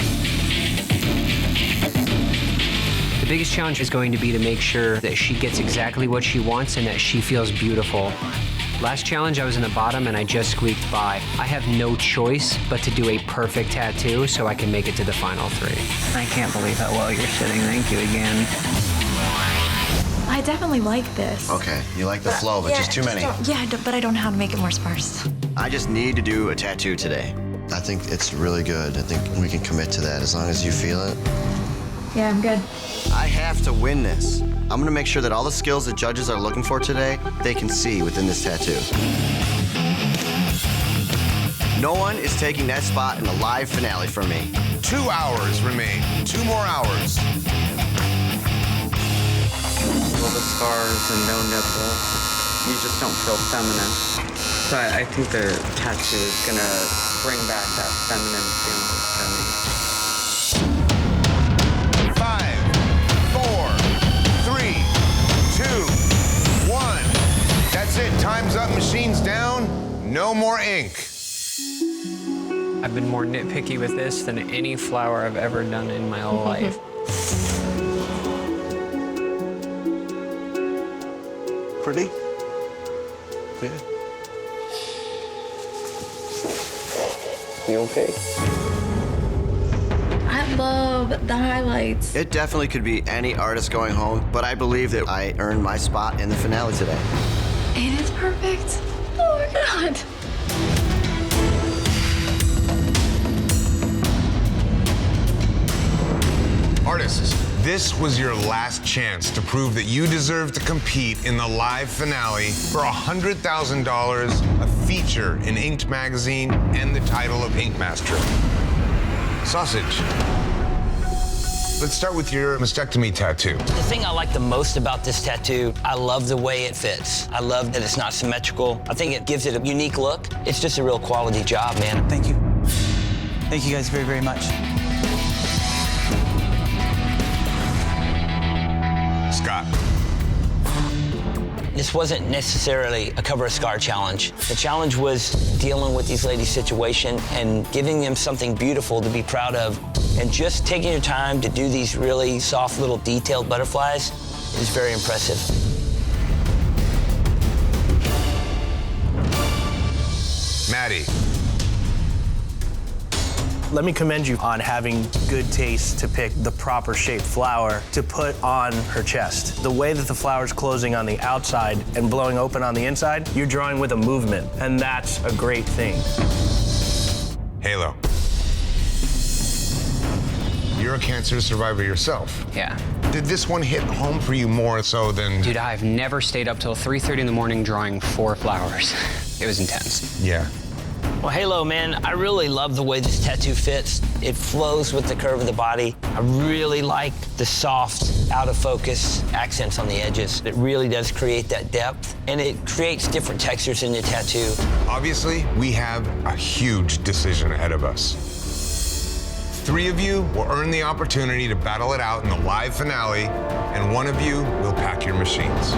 The biggest challenge is going to be to make sure that she gets exactly what she wants and that she feels beautiful. Last challenge, I was in the bottom and I just squeaked by. I have no choice but to do a perfect tattoo so I can make it to the final 3. I can't believe how well you're sitting. Thank you again. I definitely like this. Okay, you like the flow, but just too many. But I don't know how to make it more sparse. I just need to do a tattoo today. I think it's really good. I think we can commit to that as long as you feel it. Yeah, I'm good. I have to win this. I'm gonna make sure that all the skills the judges are looking for today, they can see within this tattoo. No one is taking that spot in the live finale from me. 2 hours remain. 2 more hours. All the scars and no nipple. You just don't feel feminine. So I think the tattoo is gonna bring back that feminine feeling for me. 5, 4, 3, 2, 1. That's it. Time's up. Machine's down. No more ink. I've been more nitpicky with this than any flower I've ever done in my whole life. Pretty? Yeah. You okay? I love the highlights. It definitely could be any artist going home, but I believe that I earned my spot in the finale today. It is perfect. Oh my God. Artists, This was your last chance to prove that you deserve to compete in the live finale for $100,000, a feature in Inked magazine, and the title of Ink Master. Sausage. Let's start with your mastectomy tattoo. The thing I like the most about this tattoo, I love the way it fits. I love that it's not symmetrical. I think it gives it a unique look. It's just a real quality job, man. Thank you. Thank you guys very, very much. Scott. This wasn't necessarily a cover a scar challenge. The challenge was dealing with these ladies' situation and giving them something beautiful to be proud of. And just taking your time to do these really soft little detailed butterflies is very impressive. Maddie. Let me commend you on having good taste to pick the proper shaped flower to put on her chest. The way that the flower's closing on the outside and blowing open on the inside, you're drawing with a movement, and that's a great thing. Halo. You're a cancer survivor yourself. Yeah. Did this one hit home for you more so than... Dude, I've never stayed up till 3:30 in the morning drawing 4 flowers. It was intense. Yeah. Well, Halo, man, I really love the way this tattoo fits. It flows with the curve of the body. I really like the soft, out of focus accents on the edges. It really does create that depth, and it creates different textures in the tattoo. Obviously, we have a huge decision ahead of us. 3 of you will earn the opportunity to battle it out in the live finale, and 1 of you will pack your machines.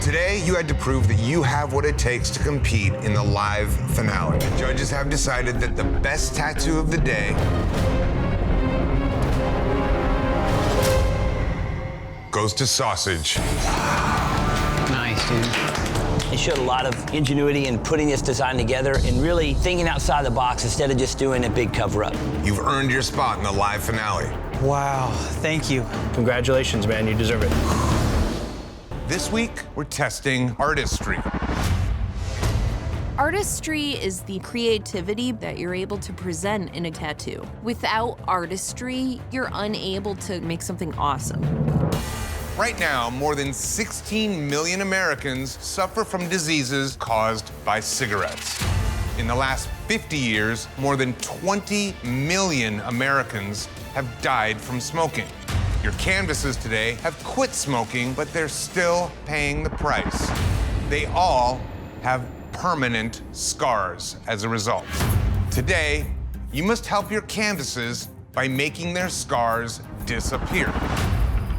Today, you had to prove that you have what it takes to compete in the live finale. The judges have decided that the best tattoo of the day goes to Sausage. Nice, dude. It showed a lot of ingenuity in putting this design together and really thinking outside the box instead of just doing a big cover-up. You've earned your spot in the live finale. Wow, thank you. Congratulations, man, you deserve it. This week, we're testing artistry. Artistry is the creativity that you're able to present in a tattoo. Without artistry, you're unable to make something awesome. Right now, more than 16 million Americans suffer from diseases caused by cigarettes. In the last 50 years, more than 20 million Americans have died from smoking. Your canvases today have quit smoking, but they're still paying the price. They all have permanent scars as a result. Today, you must help your canvases by making their scars disappear.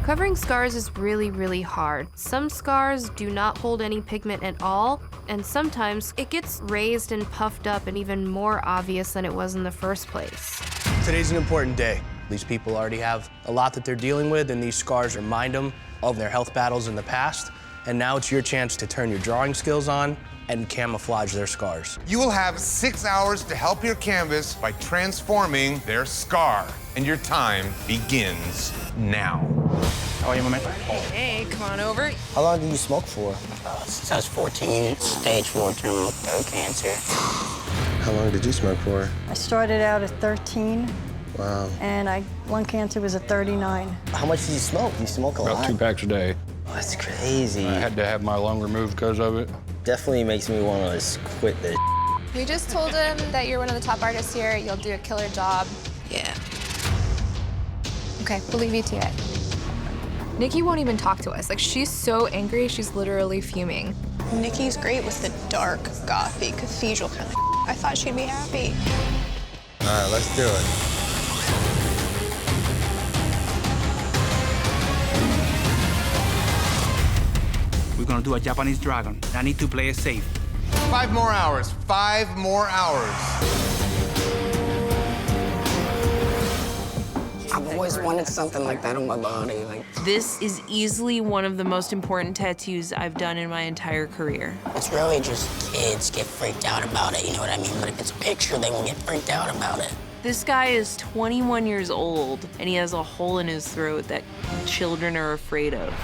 Covering scars is really, really hard. Some scars do not hold any pigment at all, and sometimes it gets raised and puffed up and even more obvious than it was in the first place. Today's an important day. These people already have a lot that they're dealing with, and these scars remind them of their health battles in the past. And now it's your chance to turn your drawing skills on and camouflage their scars. You will have 6 hours to help your canvas by transforming their scar, and your time begins now. How are you, my man? Hey, come on over. How long do you smoke for? Since I was 14, stage 4 terminal throat cancer. How long did you smoke for? I started out at 13. Wow. And lung cancer was at 39. How much did you smoke? You smoke a lot? About 2 packs a day. Oh, that's crazy. I had to have my lung removed because of it. Definitely makes me want to just quit this. We just told him that you're one of the top artists here. You'll do a killer job. Yeah. Okay, we'll leave you to it. Nikki won't even talk to us. Like, she's so angry, she's literally fuming. Nikki's great with the dark, gothy, cathedral kind of. I thought she'd be happy. All right, let's do it. We're gonna do a Japanese dragon. I need to play it safe. 5 more hours. 5 more hours. I've always wanted something like that on my body. This is easily one of the most important tattoos I've done in my entire career. It's really just kids get freaked out about it, you know what I mean? But if it's a picture, they won't get freaked out about it. This guy is 21 years old, and he has a hole in his throat that children are afraid of.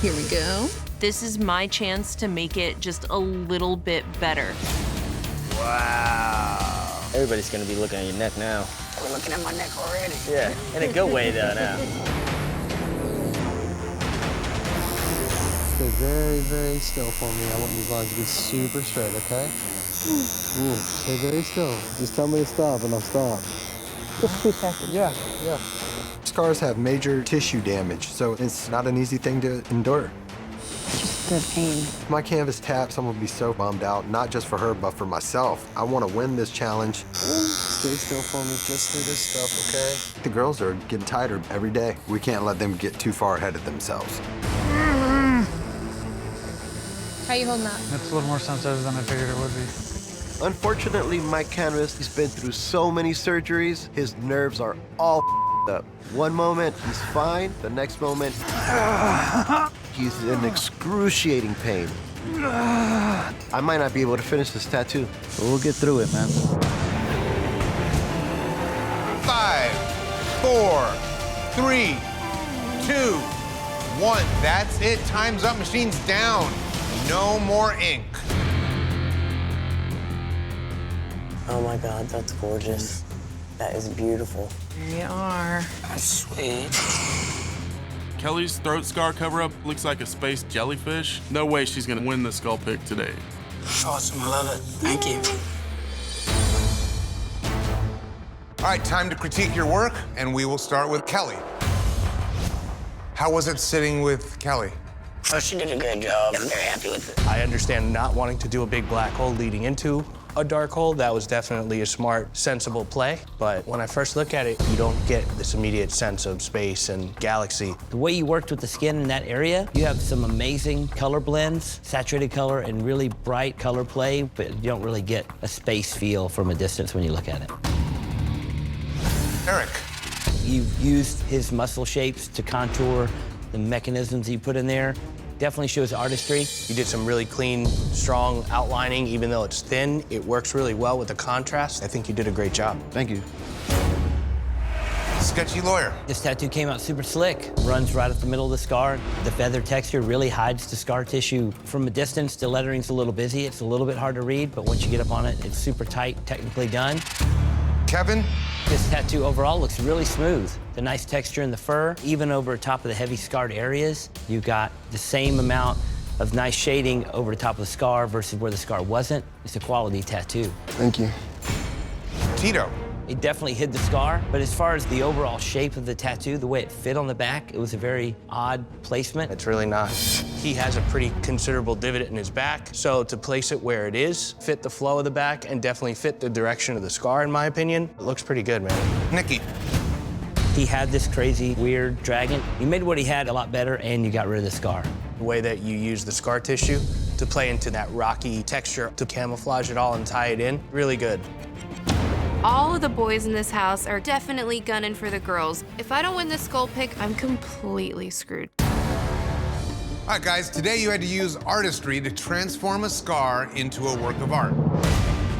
Here we go. This is my chance to make it just a little bit better. Wow. Everybody's gonna be looking at your neck now. We're looking at my neck already. Yeah, in a good way though now. Stay very, very still for me. I want these lines to be super straight, okay? Ooh, stay very still. Just tell me to stop and I'll stop. Just 2 seconds. Yeah. Scars have major tissue damage, so it's not an easy thing to endure. Just the pain. If my canvas taps, I'm gonna be so bummed out, not just for her, but for myself. I wanna win this challenge. Stay still for me, just do this stuff, okay? The girls are getting tighter every day. We can't let them get too far ahead of themselves. How you holding that? It's a little more sensitive than I figured it would be. Unfortunately, my canvas, he's been through so many surgeries, his nerves are all up. One moment, he's fine. The next moment, he's in excruciating pain. I might not be able to finish this tattoo, but we'll get through it, man. 5, 4, 3, 2, 1. That's it. Time's up. Machine's down. No more ink. Oh my God, that's gorgeous. That is beautiful. Here we are. That's sweet. Kelly's throat scar cover-up looks like a space jellyfish. No way she's gonna win the skull pick today. Awesome, I love it. Thank you. All right, time to critique your work, and we will start with Kelly. How was it sitting with Kelly? Oh, she did a good job. I'm very happy with it. I understand not wanting to do a big black hole leading into a dark hole. That was definitely a smart, sensible play. But when I first look at it, you don't get this immediate sense of space and galaxy. The way you worked with the skin in that area, you have some amazing color blends, saturated color and really bright color play, but you don't really get a space feel from a distance when you look at it. Eric. You've used his muscle shapes to contour the mechanisms you put in there. Definitely shows artistry. You did some really clean, strong outlining. Even though it's thin, it works really well with the contrast. I think you did a great job. Thank you. Sketchy lawyer. This tattoo came out super slick. Runs right up the middle of the scar. The feather texture really hides the scar tissue. From a distance, the lettering's a little busy. It's a little bit hard to read, but once you get up on it, it's super tight, technically done. Kevin? This tattoo overall looks really smooth. The nice texture in the fur, even over top of the heavy scarred areas. You got the same amount of nice shading over the top of the scar versus where the scar wasn't. It's a quality tattoo. Thank you. Tito. It definitely hid the scar, but as far as the overall shape of the tattoo, the way it fit on the back, it was a very odd placement. It's really not. He has a pretty considerable divot in his back, so to place it where it is, fit the flow of the back, and definitely fit the direction of the scar, in my opinion, it looks pretty good, man. Nikki. He had this crazy, weird dragon. You made what he had a lot better, and you got rid of the scar. The way that you use the scar tissue to play into that rocky texture, to camouflage it all and tie it in, really good. All of the boys in this house are definitely gunning for the girls. If I don't win this skull pick, I'm completely screwed. All right, guys, today you had to use artistry to transform a scar into a work of art.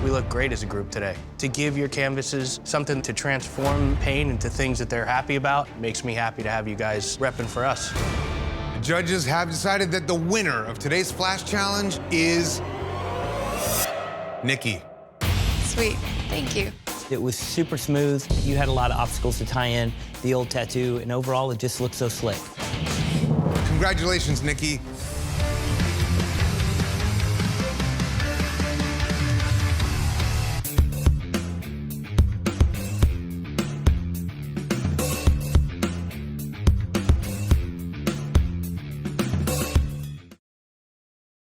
We look great as a group today. To give your canvases something to transform pain into things that they're happy about makes me happy to have you guys repping for us. The judges have decided that the winner of today's Flash Challenge is Nikki. Sweet, thank you. It was super smooth. You had a lot of obstacles to tie in the old tattoo, and overall, it just looked so slick. Congratulations, Nikki.